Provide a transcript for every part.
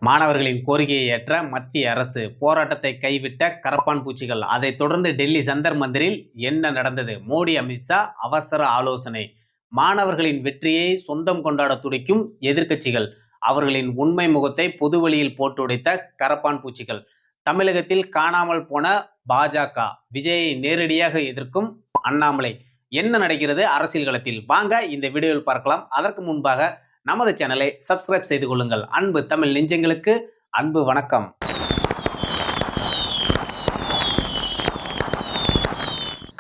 மாணவர்களின் கோரிக்கையை ஏற்ற மத்திய அரசு போராட்டத்தை கைவிட்ட கரப்பான் பூச்சிகள். அதைத் தொடர்ந்து டெல்லி ஜந்தர் மந்திரில் என்ன நடந்தது? மோடி அமித்ஷா அவசர ஆலோசனை. மாணவர்களின் வெற்றியை சொந்தம் கொண்டாட துடிக்கும் எதிர்க்கட்சிகள். அவர்களின் உண்மை முகத்தை பொதுவெளியில் போட்டு உடைத்த கரப்பான் பூச்சிகள். தமிழகத்தில் காணாமல் போன பாஜக. விஜயை நேரடியாக எதிர்க்கும் அண்ணாமலை. என்ன நடக்கிறது அரசியல் களத்தில்? வாங்க இந்த வீடியோவில் பார்க்கலாம். அதற்கு முன்பாக நமது சேனலை சப்ஸ்கிரைப் செய்து கொள்ளுங்கள். அன்பு தமிழ் நெஞ்சங்களுக்கு அன்பு வணக்கம்.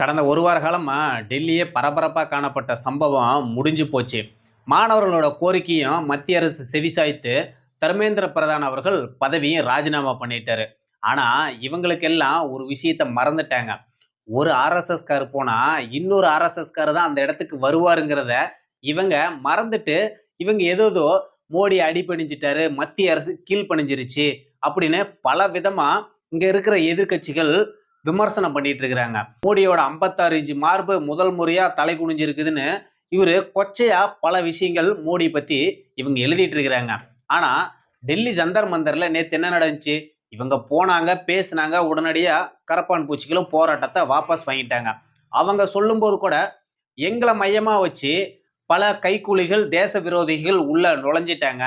கடந்த ஒரு வார காலமா டெல்லியே பரபரப்பாக காணப்பட்ட சம்பவம் முடிஞ்சு போச்சு. மாணவர்களோட கோரிக்கையும் மத்திய அரசு செவிசாய்த்து தர்மேந்திர பிரதான் அவர்கள் பதவியும் ராஜினாமா பண்ணிட்டாரு. ஆனா இவங்களுக்கெல்லாம் ஒரு விஷயத்த மறந்துட்டாங்க. ஒரு ஆர்எஸ்எஸ் கார் போனா இன்னொரு ஆர்எஸ்எஸ் கார் தான் அந்த இடத்துக்கு வருவாருங்கிறத இவங்க மறந்துட்டு இவங்க ஏதோ மோடி அடிபணிஞ்சிட்டாரு, மத்திய அரசு கீழ்பணிஞ்சிருச்சு அப்படின்னு பல விதமா இங்க இருக்கிற எதிர்கட்சிகள் விமர்சனம் பண்ணிட்டு இருக்கிறாங்க. மோடியோட 56 இன்ச்சு மார்பு முதல் முறையா தலை குனிஞ்சிருக்குதுன்னு இவரு கொச்சையா பல விஷயங்கள் மோடி பத்தி இவங்க எழுதிட்டு இருக்கிறாங்க. ஆனா டெல்லி ஜந்தர் மந்தர்ல நேத்து என்ன நடந்துச்சு? இவங்க போனாங்க, பேசினாங்க, உடனடியா கரப்பான் பூச்சிகளும் போராட்டத்தை வாபஸ் வாங்கிட்டாங்க. அவங்க சொல்லும் போது கூட எங்களை மையமா வச்சு பல கைக்கூலிகள், தேச விரோதிகள் உள்ள நுழைஞ்சிட்டாங்க.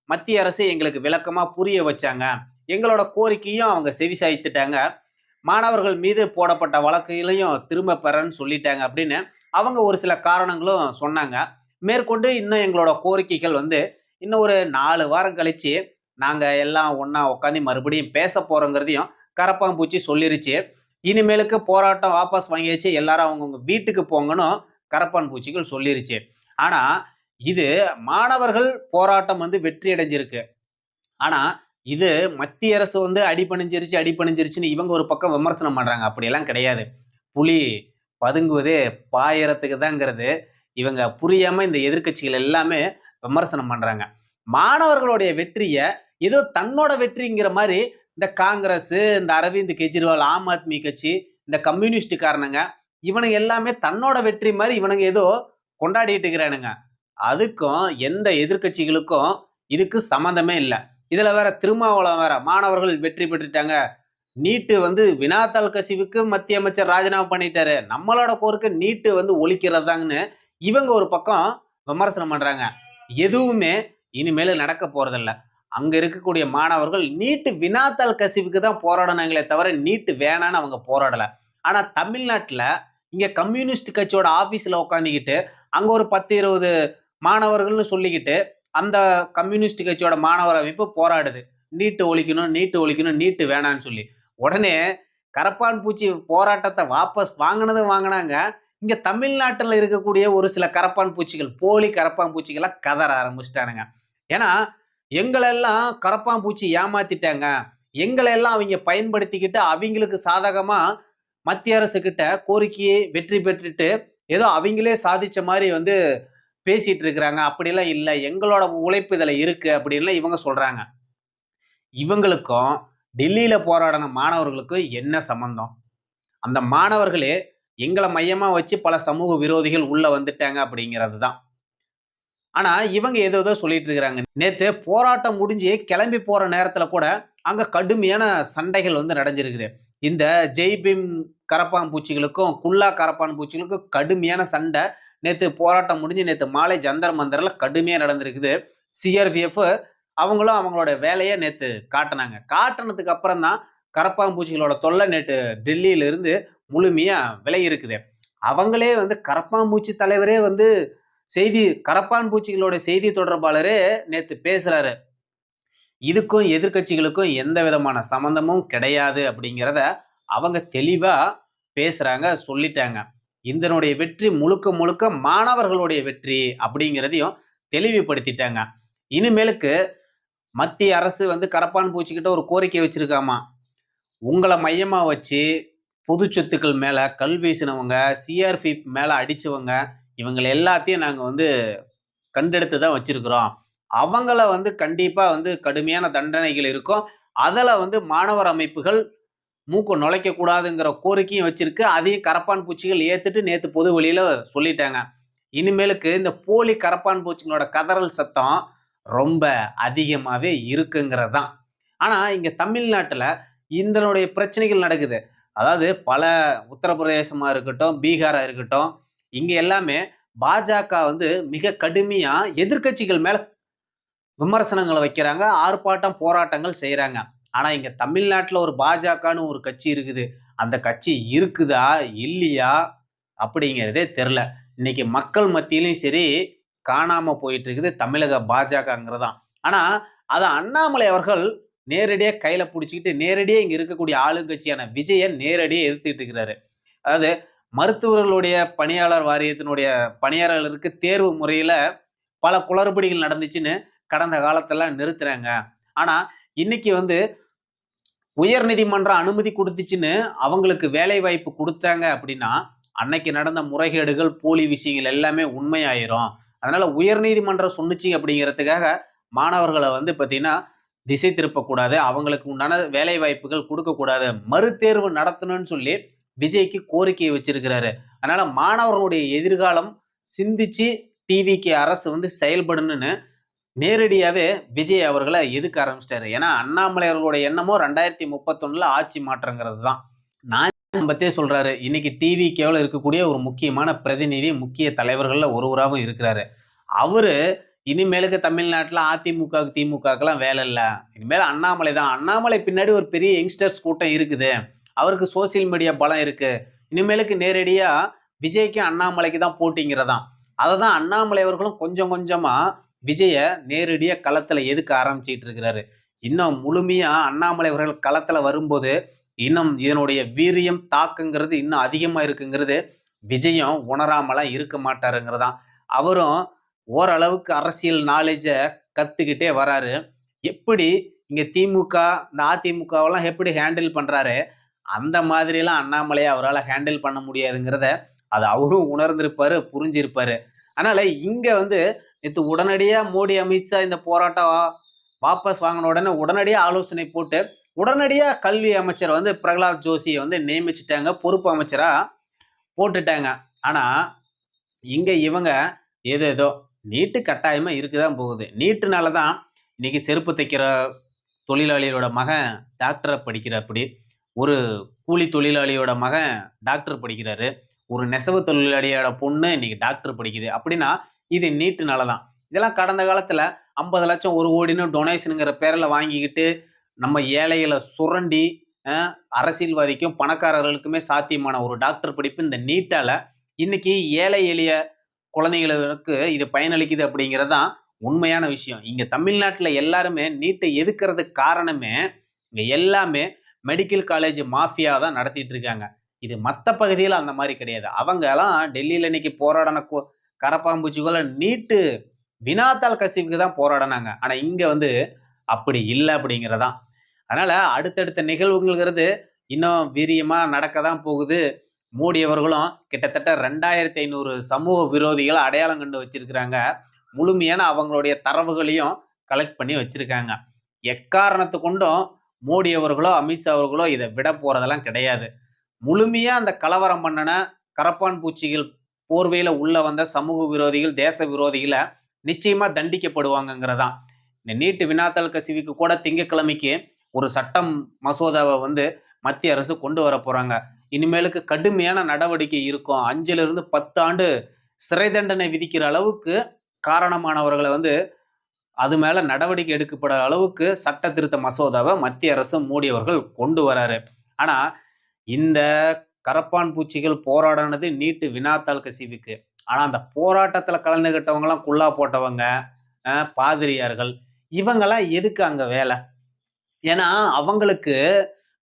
மத்திய அரசு எங்களுக்கு விளக்கமா புரிய வச்சாங்க. எங்களோட கோரிக்கையும் அவங்க செவிசாய்த்துட்டாங்க. மாணவர்கள் மீது போடப்பட்ட வழக்குகளையும் திரும்ப பெறன்னு சொல்லிட்டாங்க அப்படின்னு அவங்க ஒரு சில காரணங்களும் சொன்னாங்க. மேற்கொண்டு இன்னும் எங்களோட கோரிக்கைகள் இன்னும் ஒரு 4 வாரம் கழிச்சு நாங்க எல்லாம் ஒண்ணா உட்காந்து மறுபடியும் பேச போறோங்கிறதையும் கரப்பாம்பூச்சி சொல்லிருச்சு. இனிமேலுக்கு போராட்டம் வாபஸ் வாங்கியாச்சு, எல்லாரும் அவங்கவுங்க வீட்டுக்கு போங்கன்னு கரப்பான் பூச்சிகள் சொல்லிருச்சு. ஆனா இது மாணவர்கள் போராட்டம் வெற்றி அடைஞ்சிருக்கு. ஆனா இது மத்திய அரசு அடிபணிஞ்சிருச்சுன்னு இவங்க ஒரு பக்கம் விமர்சனம் பண்றாங்க. அப்படியெல்லாம் கிடையாது. புலி பதுங்குவதே பாயறதுக்கு தாங்கிறது இவங்க புரியாம இந்த எதிர்கட்சிகள் எல்லாமே விமர்சனம் பண்றாங்க. மாணவர்களுடைய வெற்றிய ஏதோ தன்னோட வெற்றிங்கிற மாதிரி இந்த காங்கிரஸ், இந்த அரவிந்த் கெஜ்ரிவால், ஆம் ஆத்மி கட்சி, இந்த கம்யூனிஸ்ட் காரணங்க இவனுங்க எல்லாமே தன்னோட வெற்றி மாதிரி இவனுங்க ஏதோ கொண்டாடிட்டு இருக்கிறானுங்க. அதுக்கும் எந்த எதிர்கட்சிகளுக்கும் இதுக்கு சம்மந்தமே இல்லை. இதுல வேற திருமாவளவன் வேற மாணவர்கள் வெற்றி பெற்றுட்டாங்க, நீட்டு வினாத்தாள் கசிவுக்கு மத்திய அமைச்சர் ராஜினாமா பண்ணிட்டாரு, நம்மளோட கோரிக்கை நீட்டு ஒழிக்கிறதாங்கன்னு இவங்க ஒரு பக்கம் விமர்சனம் பண்றாங்க. எதுவுமே இனிமேல நடக்க போறதில்ல. அங்க இருக்கக்கூடிய மாணவர்கள் நீட்டு வினாத்தாள் கசிவுக்கு தான் போராடினாங்களே தவிர நீட்டு வேணான்னு அவங்க போராடல. ஆனா தமிழ்நாட்டுல இங்க கம்யூனிஸ்ட் கட்சியோட ஆபீஸ்ல உட்காந்துக்கிட்டு அங்க ஒரு 10-20 மாணவர்கள்னு சொல்லிக்கிட்டு அந்த கம்யூனிஸ்ட் கட்சியோட மாணவர் அமைப்பு போராடுது, நீட்டு ஒழிக்கணும், நீட்டு ஒழிக்கணும், நீட்டு வேணான்னு சொல்லி. உடனே கரப்பான் பூச்சி போராட்டத்தை வாபஸ் வாங்கினாங்க. இங்க தமிழ்நாட்டில் இருக்கக்கூடிய ஒரு சில கரப்பான் பூச்சிகள், போலி கரப்பான் பூச்சிகளை கதற ஆரம்பிச்சிட்டானுங்க. ஏன்னா எங்களெல்லாம் கரப்பான் பூச்சி ஏமாத்திட்டாங்க, எங்களெல்லாம் அவங்க பயன்படுத்திக்கிட்டு அவங்களுக்கு சாதகமா மத்திய அரசு கிட்ட கோரிக்கையை வெற்றி பெற்றுட்டு ஏதோ அவங்களே சாதிச்ச மாதிரி பேசிட்டு இருக்கிறாங்க. அப்படிலாம் இல்லை, எங்களோட உழைப்பு இதுல இருக்கு அப்படின்னு இவங்க சொல்றாங்க. இவங்களுக்கும் டெல்லியில போராடின மாணவர்களுக்கும் என்ன சம்பந்தம்? அந்த மாணவர்களே எங்களை மையமா வச்சு பல சமூக விரோதிகள் உள்ள வந்துட்டாங்க அப்படிங்கிறது தான். ஆனா இவங்க ஏதோ சொல்லிட்டு இருக்கிறாங்க. நேத்து போராட்டம் முடிஞ்சு கிளம்பி போற நேரத்துல கூட அங்க கடுமையான சண்டைகள் நடந்திருக்குது. இந்த ஜெய்பீம் கரப்பான் பூச்சிகளுக்கும் குல்லா கரப்பான் பூச்சிகளுக்கும் கடுமையான சண்டை நேத்து போராட்டம் முடிஞ்சு நேத்து மாலை ஜந்தர் மந்தர்ல கடுமையா நடந்திருக்குது. சிஆர்பிஎஃப் அவங்களும் அவங்களோட வேலையை நேத்து காட்டினாங்க. காட்டினதுக்கு அப்புறம் தான் கரப்பான் பூச்சிகளோட தொல்லை நேற்று டெல்லியில இருந்து முழுமையா விலகி இருக்குது. அவங்களே கரப்பான் பூச்சி தலைவரே செய்தி கரப்பான் பூச்சிகளோட செய்தி தொடர்பாளரே நேத்து பேசுறாரு. இதுக்கும் எதிர்கட்சிகளுக்கும் எந்த விதமான சம்பந்தமும் கிடையாது அப்படிங்கிறத அவங்க தெளிவா பேசுறாங்க, சொல்லிட்டாங்க. இதனுடைய வெற்றி முழுக்க முழுக்க மாணவர்களுடைய வெற்றி அப்படிங்கிறதையும் தெளிவுபடுத்திட்டாங்க. இனிமேலுக்கு மத்திய அரசு கரப்பான் பூச்சிக்கிட்ட ஒரு கோரிக்கை வச்சிருக்காமா. உங்களை மையமா வச்சு பொது சொத்துக்கள் மேல கல் வீசினவங்க, சிஆர்பி மேல அடிச்சவங்க, இவங்களை எல்லாத்தையும் நாங்க கண்டெடுத்து தான் வச்சிருக்கிறோம். அவங்கள கண்டிப்பா கடுமையான தண்டனைகள் இருக்கும். அதில் மாணவர் அமைப்புகள் மூக்கு நுழைக்க கூடாதுங்கிற கோரிக்கையும் வச்சிருக்கு. அதையும் கரப்பான் பூச்சிகள் ஏத்துட்டு நேத்து பொது வெளியில சொல்லிட்டாங்க. இனிமேலுக்கு இந்த போலி கரப்பான் பூச்சிகளோட கதறல் சத்தம் ரொம்ப அதிகமாவே இருக்குங்கிறது தான். ஆனா இங்க தமிழ்நாட்டுல இதனுடைய பிரச்சனைகள் நடக்குது. அதாவது பல உத்தரப்பிரதேசமா இருக்கட்டும், பீகாரா இருக்கட்டும், இங்க எல்லாமே பாஜக வந்து மிக கடுமையா எதிர்க்கட்சிகள் மேல விமர்சனங்கள வைக்கிறாங்க. ஆர்ப்பாட்டம், போராட்டங்கள் செய்றாங்க. ஆனா இங்க தமிழ்நாட்டுல ஒரு பாஜகன்னு ஒரு கட்சி இருக்குது. அந்த கட்சி இருக்குதா? இல்லையா? அப்படிங்கிறதே தெரியல. இன்னைக்கு மக்கள் மத்தியிலும் சரி, காணாம போயிட்டு இருக்குது தமிழக பாஜகங்கிறதான். ஆனா, அத அண்ணாமலை அவர்கள் நேரடியா கையில புடிச்சுக்கிட்டு, நேரடியா இங்க இருக்கக்கூடிய ஆளுங்கட்சியான விஜய நேரடியா எதிர்த்துட்டு இருக்கிறாரு. அதாவது மருத்துவர்களுடைய பணியாளர் வாரியத்தினுடைய பணியாளர்களுக்கு தேர்வு முறையில பல குளறுபடிகள் நடந்துச்சுன்னு கடந்த காலத்துல நிறுத்துறாங்க. ஆனா, இன்னைக்கு வந்து உயர்நீதிமன்றம் அனுமதி குடுத்துச்சுன்னு அவங்களுக்கு வேலை வாய்ப்பு குடுத்தாங்க அப்படின்னா, அன்னைக்கு நடந்த முறைகேடுகள், போலி விஷயங்கள் எல்லாமே உண்மையாயிரும். அதனால உயர்நீதிமன்றம் சொன்னுச்சு அப்படிங்கிறதுக்காக மாணவர்கள வந்து பார்த்தீங்கன்னா, திசை திருப்பக்கூடாது. அவங்களுக்கு உண்டான வேலை வாய்ப்புகள் குடுக்கக்கூடாது. மறுதேர்வு நடத்தணும்னு சொல்லி விஜய்க்கு கோரிக்கை வச்சிருக்கிறாரு. அதனால மாணவர்களுடைய எதிர்காலம் சிந்திச்சு டிவிகே அரசு வந்து செயல்படணும்னு நேரடியாவே விஜய் அவர்கள எதுக்க ஆரம்பிச்சிட்டாரு. ஏன்னா, அண்ணாமலை அவர்களுடைய எண்ணமோ 2031ல ஆட்சி மாற்றங்கிறது தான். நான் பத்தியே சொல்றாரு. இன்னைக்கு டிவிகேல இருக்கக்கூடிய ஒரு முக்கியமான பிரதிநிதி, முக்கிய தலைவர்கள்ல ஒருவராவும் இருக்கிறாரு. அவரு இனிமேலுக்கு தமிழ்நாட்டுல அதிமுகவுக்கு, திமுகவுக்குலாம் வேலை இல்ல. இனிமேல் அண்ணாமலை தான். அண்ணாமலை பின்னாடி ஒரு பெரிய யங்ஸ்டர்ஸ் கூட்டம் இருக்குது. அவருக்கு சோசியல் மீடியா பலம் இருக்கு. இனிமேலுக்கு நேரடியா விஜய்க்கு, அண்ணாமலைக்கு தான் போட்டிங்கிறதாம். அததான் அண்ணாமலை அவர்களும் கொஞ்சம் கொஞ்சமா விஜய நேரடியா களத்துல எதுக்க ஆரம்பிச்சுட்டு இருக்கிறாரு. இன்னும் முழுமையா அண்ணாமலை அவர்கள் களத்துல வரும்போது, இன்னும் இதனுடைய வீரியம், தாக்கங்கிறது இன்னும் அதிகமா இருக்குங்கிறது விஜயும் உணராமலாம் இருக்க மாட்டாருங்கிறதான். அவரும் ஓரளவுக்கு அரசியல் நாலேட்ஜ கத்துக்கிட்டே வராரு. எப்படி இங்க திமுக, இந்த அதிமுகவெல்லாம் எப்படி ஹேண்டில் பண்றாரு, அந்த மாதிரிலாம் அண்ணாமலைய அவரால ஹேண்டில் பண்ண முடியாதுங்கிறத, அது அவரும் உணர்ந்திருப்பாரு, புரிஞ்சிருப்பாரு. அதனால இங்க வந்து நேத்து உடனடியா மோடி, அமித்ஷா இந்த போராட்டம் வாபஸ் வாங்கின உடனே உடனடியா ஆலோசனை போட்டு, உடனடியா கல்வி அமைச்சர் வந்து பிரகலாத் ஜோஷிய வந்து நியமிச்சுட்டாங்க. பொறுப்பு அமைச்சரா போட்டுட்டாங்க. ஆனா, இங்க இவங்க ஏதேதோ நீட்டு கட்டாயமா இருக்கதான் போகுது. நீட்டுனால தான் இன்னைக்கு செருப்பு தைக்கிற தொழிலாளியோட மகன் டாக்டரா படிக்கிறாப்படி. ஒரு கூலி தொழிலாளியோட மகன் டாக்டர் படிக்கிறாரு. ஒரு நெசவு தொழிலாளியோட பொண்ணு இன்னைக்கு டாக்டர் படிக்குது. அப்படின்னா, இது நீட்டுனால தான். இதெல்லாம் கடந்த காலத்துல 50,00,000 1,00,00,000ன்னு டொனேஷன்ங்கிற பேர்ல வாங்கிக்கிட்டு, நம்ம ஏழைகள சுரண்டி, அ அரசியல்வாதிக்கும், பணக்காரர்களுக்குமே சாத்தியமான ஒரு டாக்டர் படிப்பு இந்த நீட்டால இன்னைக்கு ஏழை எளிய குழந்தைகளுக்கு இது பயனளிக்குது அப்படிங்கிறது தான் உண்மையான விஷயம். இங்க தமிழ்நாட்டுல எல்லாருமே நீட்டை எதுக்குறதுக்கு காரணமே, இங்க எல்லாமே மெடிக்கல் காலேஜ் மாஃபியா தான் நடத்திட்டு இருக்காங்க. இது மத்த பகுதியில அந்த மாரி கிடையாது. அவங்கலாம் டெல்லியில இன்னைக்கு போராடின கரப்பான்பூச்சிகள நீட்டு வினாத்தாள் கசிவுக்கு தான் போராடுனாங்க. ஆனா இங்க வந்து அப்படி இல்ல அப்படிங்கிறதான். அதனால அடுத்தடுத்த நிகழ்வுங்கிறது இன்னும் வீரியமா நடக்க தான் போகுது. மோடி அவர்களும் கிட்டத்தட்ட 2500 சமூக விரோதிகள அடையாளம் கண்டு வச்சிருக்கிறாங்க. முழுமையான அவங்களுடைய தரவுகளையும் கலெக்ட் பண்ணி வச்சிருக்காங்க. எக்காரணத்து கொண்டும் மோடி அவர்களோ, அமித்ஷா அவர்களோ இத விட போறதெல்லாம் கிடையாது. முழுமையா அந்த கலவரம் பண்ணுன கரப்பான் பூச்சிகள் போர்வையில உள்ள வந்த சமூக விரோதிகள், தேச விரோதிகள நிச்சயமா தண்டிக்கப்படுவாங்கங்கிறதான். இந்த நீட் வினாத்தாள் கசிவுக்கு கூட திங்கட்கிழமைக்கு ஒரு சட்டம் மசோதாவ வந்து மத்திய அரசு கொண்டு வரப் போறாங்க. இனிமேலுக்கு கடுமையான நடவடிக்கை இருக்கும். 5லிருந்து 10 ஆண்டு சிறை தண்டனை விதிக்கிற அளவுக்கு காரணமானவர்கள வந்து அது மேல நடவடிக்கை எடுக்கப்பட அளவுக்கு சட்ட திருத்த மசோதாவ மத்திய அரசு மோடி அவர்கள் கொண்டு வராரு. ஆனா, இந்த கரப்பான் பூச்சிகள் போராடுனது நீட்டு வினாத்தாள் கசிவுக்கு. ஆனா, அந்த போராட்டத்துல கலந்துகிட்டவங்கலாம் குல்லா போட்டவங்க, பாதிரியார்கள் இவங்கலாம் எதுக்கு அங்க வேல? ஏன்னா, அவங்களுக்கு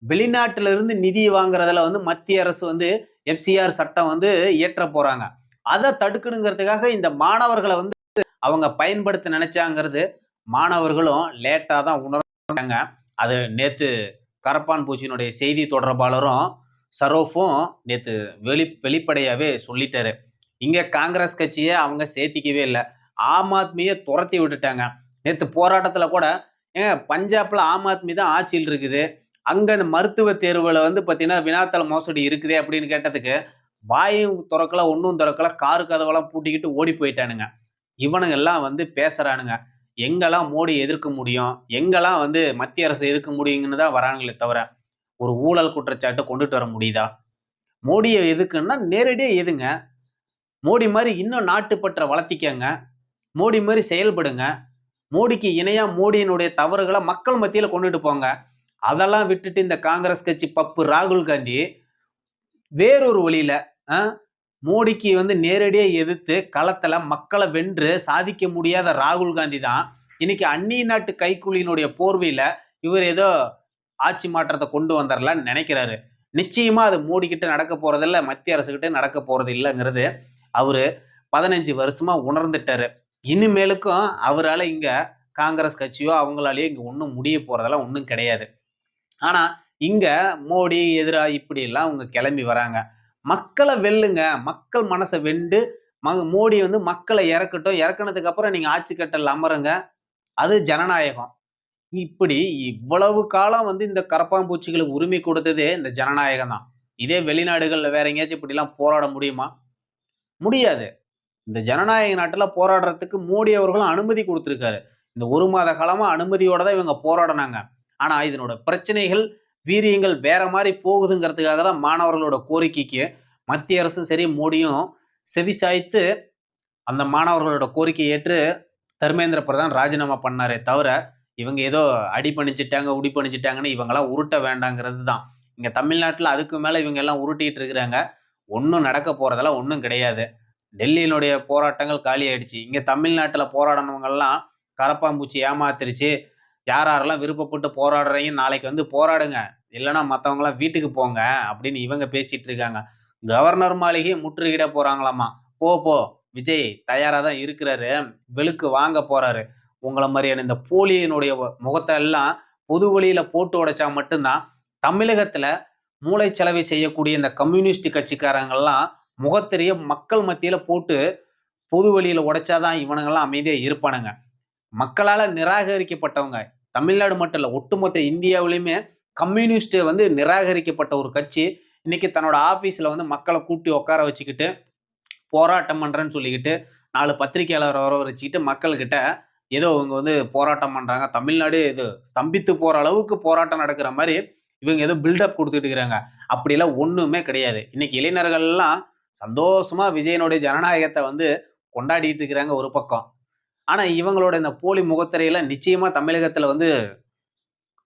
வெளிநாட்டுல இருந்து நிதி வாங்குறதுல வந்து மத்திய அரசு வந்து எஃப்சிஆர் சட்டம் வந்து இயற்றப் போறாங்க. அத தடுக்கணுங்கிறதுக்காக இந்த மாணவர்கள வந்து அவங்க பயன்படுத்த நினைச்சாங்கிறது மாணவர்களும் லேட்டா தான் உணர்ந்தாங்க. அது நேத்து கரப்பான் பூச்சியினுடைய செய்தி தொடர்பாளரும் சரோஃபும் நேத்து வெளிப்படையாவே சொல்லிட்டாரு. இங்க காங்கிரஸ் கட்சிய அவங்க சேர்த்திக்கவே இல்ல. ஆம் ஆத்மிய துரத்தி விட்டுட்டாங்க. நேத்து போராட்டத்துல கூட ஏங்க பஞ்சாப்ல ஆம் ஆத்மி தான் ஆட்சியில் இருக்குது. அங்க இந்த மருத்துவ தேர்வுல வந்து பார்த்தீங்கன்னா, வினாத்தாள் மோசடி இருக்குதே அப்படின்னு கேட்டதுக்கு, வாயும் தொறக்கல, ஒண்ணும் தொறக்கல, காரு கதவெல்லாம் பூட்டிக்கிட்டு ஓடி போயிட்டானுங்க. இவனுங்க எல்லாம் வந்து பேசுறானுங்க. எங்கெல்லாம் மோடி எதிர்க்க முடியும், எங்கெல்லாம் மத்திய அரசு எதிர்க்க முடியுங்கன்னு தான் வராங்களே தவிர, ஒரு ஊழல் குற்றச்சாட்டு கொண்டுட்டு வர முடியுதா? மோடிய எதுக்குன்னா நேரடியா எதுங்க. மோடி மாரி இன்னும் நாட்டுப்பற்ற வளர்த்திக்கங்க. மோடி மாரி செயல்படுங்க. மோடிக்கு இணையா மோடியினுடைய தவறுகள மக்கள் மத்தியில கொண்டுட்டு போங்க. அதெல்லாம் விட்டுட்டு இந்த காங்கிரஸ் கட்சி பப்பு ராகுல் காந்தி வேறொரு வழியில அ மோடிக்கு நேரடியா எதிர்த்து களத்துல மக்கள வென்று சாதிக்க முடியாத ராகுல் காந்தி தான், இன்னைக்கு அந்நிய நாட்டு கைக்கூலியினுடைய போர்வையில இவர் ஏதோ ஆட்சி மாற்றத்த கொண்டு வந்துரலான்னு நெனைக்கிறாரு. நிச்சயமா அது மோடி கிட்ட நடக்க போறதில்ல, மத்திய அரசு கிட்ட நடக்க போறது இல்லங்கிறது அவரு 15 வருஷமா உணர்ந்துட்டாரு. இனிமேலுக்கும் அவரால இங்க காங்கிரஸ் கட்சியோ, அவங்களாலயோ இங்க ஒண்ணும் முடிய போறதெல்லாம் ஒண்ணும் கிடையாது. ஆனா, இங்க மோடி எதிரா இப்படியெல்லாம் அவங்க கிளம்பி வராங்க. மக்கள வெல்லுங்க. மக்கள் மனச வென்று மோடி மக்கள இறக்கட்டும். இறக்குனதுக்கு அப்புறம் நீங்க ஆட்சி கட்டில்ல அமருங்க. அது ஜனநாயகம். இப்படி இவ்வளவு காலம் இந்த கரப்பான்பூச்சிகளுக்கு உரிமை கொடுத்ததே இந்த ஜனநாயகம் தான். இதே வெளிநாடுகள்ல வேற எங்கேயாச்சும் இப்படிலாம் போராட முடியுமா? முடியாது. இந்த ஜனநாயக நாட்டுல போராடுறதுக்கு மோடி அவர்களும் அனுமதி குடுத்திருக்காரு. இந்த 1 மாத காலமா அனுமதியோட தான் இவங்க போராடுனாங்க. ஆனா இதனோட பிரச்சனைகள், வீரியங்கள் வேற மாரி போகுதுங்கிறதுக்காக தான் மாணவர்களோட கோரிக்கைக்கு மத்திய அரசும் சரி, மோடியும் செவிசாய்த்து அந்த மாணவர்களோட கோரிக்கையை ஏற்று தர்மேந்திர பிரதான் ராஜினாமா பண்ணாரே தவிர, இவங்க ஏதோ அடி பணிஞ்சுட்டாங்க, உடி பணிஞ்சுட்டாங்கன்னு இவங்கலாம் உருட்ட வேண்டாங்கிறது தான். இங்க தமிழ்நாட்டுல அதுக்கு மேல இவங்க எல்லாம் உருட்டிட்டு இருக்கிறாங்க. ஒண்ணும் நடக்க போறதெல்லாம் ஒண்ணும் கிடையாது. டெல்லியினுடைய போராட்டங்கள் காலியாயிடுச்சு. இங்க தமிழ்நாட்டுல போராடினவங்கலாம் கரப்பான்பூச்சி ஏமாத்திருச்சு. யார் யாரெல்லாம் விருப்பப்பட்டு போராடுறீங்க நாளைக்கு போராடுங்க. இல்லன்னா மத்தவங்கலாம் வீட்டுக்கு போங்க அப்படின்னு இவங்க பேசிட்டு இருக்காங்க. கவர்னர் மாளிகையை முற்றுகையிட போறாங்களாமா. போ போ விஜய் தயாரா தான் இருக்கிறாரு. வெளுக்கு வாங்க போறாரு. உங்கள மாரியான இந்த போலியினுடைய முகத்த எல்லாம் பொது வழியில போட்டு உடைச்சா மட்டும்தான் தமிழகத்துல மூளைச்சலவை செய்யக்கூடிய இந்த கம்யூனிஸ்ட் கட்சிக்காரங்கள்லாம் முகத்தெரிய மக்கள் மத்தியில போட்டு பொது வழியில உடைச்சாதான் இவனுங்கெல்லாம் அமைதியா இருப்பானுங்க. மக்களால நிராகரிக்கப்பட்டவங்க. தமிழ்நாடு மட்டும் இல்ல, ஒட்டுமொத்த இந்தியாவிலுமே கம்யூனிஸ்ட் நிராகரிக்கப்பட்ட ஒரு கட்சி இன்னைக்கு தன்னோட ஆபீஸ்ல மக்கள கூட்டி உட்கார வச்சுக்கிட்டு போராட்டம் பண்றேன்னு சொல்லிக்கிட்டு 4 பத்திரிகையாளர் வர வச்சுக்கிட்டு மக்கள்கிட்ட ஏதோ இவங்க போராட்டம் பண்றாங்க. தமிழ்நாடு இது ஸ்தம்பித்து போற அளவுக்கு போராட்டம் நடக்கிற மாரி இவங்க ஏதோ பில்டப் குடுத்துட்டு இருக்கிறாங்க. அப்படிலாம் ஒண்ணுமே கிடையாது. இன்னைக்கு இளைஞர்கள் எல்லாம் சந்தோஷமா விஜயனுடைய ஜனநாயகத்த கொண்டாடிட்டு இருக்கிறாங்க ஒரு பக்கம். ஆனா இவங்களோட இந்த போலி முகத்திரையெல்லாம் நிச்சயமா தமிழகத்துல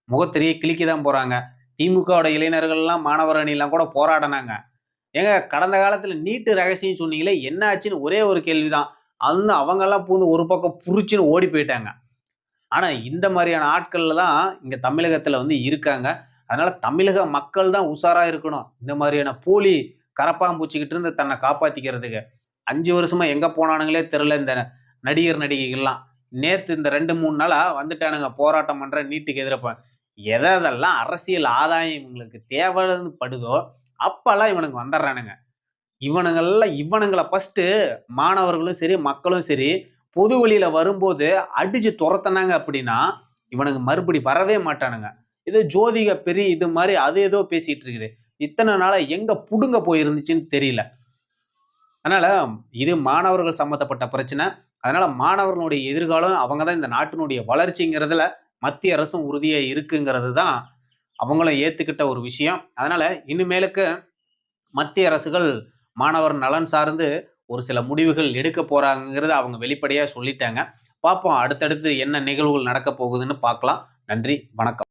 முகத்திரையை கிழிக்க தான் போறாங்க. திமுகவோட இளைஞர்கள்லாம் மாணவர் அணிலாம் கூட போராடுனாங்க. ஏங்க கடந்த காலத்துல நீட்டு ரகசியம் சொன்னீங்களே என்ன ஆச்சுன்னு ஒரே ஒரு கேள்விதான். அவங்கெல்லாம் ஒரு பக்கம் புரிச்சுன்னு ஓடி போயிட்டாங்க. ஆனா இந்த மாதிரியான ஆட்கள்ல தான் இங்க தமிழகத்துல இருக்காங்க. அதனால தமிழக மக்கள் தான் உஷாரா இருக்கணும். இந்த மாதிரியான போலி கரப்பான்பூச்சிக்கிட்ட இருந்து தன்னை காப்பாத்திக்கிறதுக்கு. 5 வருஷமா எங்க போனானுங்களே தெரியல இந்த நடிகர், நடிகைகள்லாம். நேத்து இந்த 2, 3 நாளா வந்துட்டானுங்க போராட்டம் பண்றேன் நீட்டுக்கு எதிரா. எதெல்லாம் அரசியல் ஆதாயம் இவங்களுக்கு தேவைன்னு படுதோ, அப்பல்லாம் இவனுங்க வந்துடுறானுங்க. இவனுங்கள ஃபர்ஸ்ட்டு மாணவர்களும் சரி, மக்களும் சரி, பொது வழியில வரும்போது அடிச்சு தொரத்துனாங்க அப்படின்னா, இவனுங்க மறுபடி வரவே மாட்டானுங்க. ஏதோ ஜோதிக பெரிய இது மாரி அது ஏதோ பேசிட்டு இருக்குது. இத்தன நாளா எங்க புடுங்க போயிருந்துச்சுன்னு தெரியல. அதனால இது மாணவர்கள் சம்பந்தப்பட்ட பிரச்சனை. அதனால மாணவர்களுடைய எதிர்காலம் அவங்க தான் இந்த நாட்டினுடைய வளர்ச்சிங்கிறதுல மத்திய அரசும் உறுதியா இருக்குங்கிறது தான் அவங்களும் ஏத்துக்கிட்ட ஒரு விஷயம். அதனால இனிமேலுக்கு மத்திய அரசுகள் மாணவர் நலன் சார்ந்து ஒரு சில முடிவுகள் எடுக்க போறாங்கங்கிறத அவங்க வெளிப்படையா சொல்லிட்டாங்க. பார்ப்போம் அடுத்தடுத்து என்ன நிகழ்வுகள் நடக்க போகுதுன்னு பார்க்கலாம். நன்றி, வணக்கம்.